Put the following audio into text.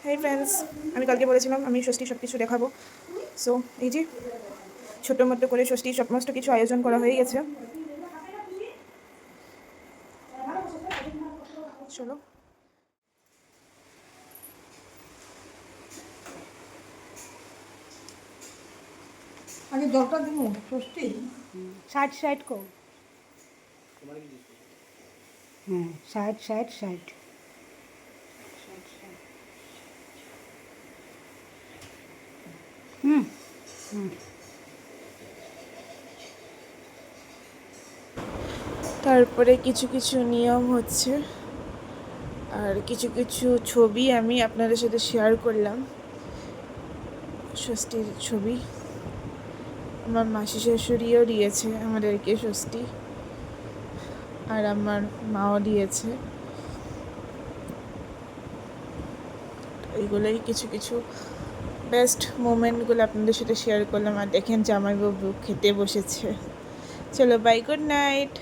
হেই friends, আমি কালকে বলেছিলাম আমি ষষ্ঠী সব কিছু দেখাবো। সো এই যে ছোটো মোটো করে ষষ্ঠী সমস্ত কিছু আয়োজন করা হয়ে গেছে। চলো। আগে জলটা দিব ষষ্ঠী ষাট ষাট কো হ্যাঁ ষাট ষাট ষাট হুম হুম তারপরে কিছু কিছু নিয়ম হচ্ছে, আর কিছু কিছু ছবি আমি আপনাদের সাথে শেয়ার করলাম। ষষ্ঠীর ছবি আমার মাসি শাশুড়িও দিয়েছে আমাদেরকে ষষ্ঠী, আর আমার মাও দিয়েছে। এইগুলোই কিছু কিছু বেস্ট মোমেন্টগুলো আপনাদের সাথে শেয়ার করলাম। আর দেখেন জামাইবাবু খেতে বসেছে। চলো বাই, গুড নাইট।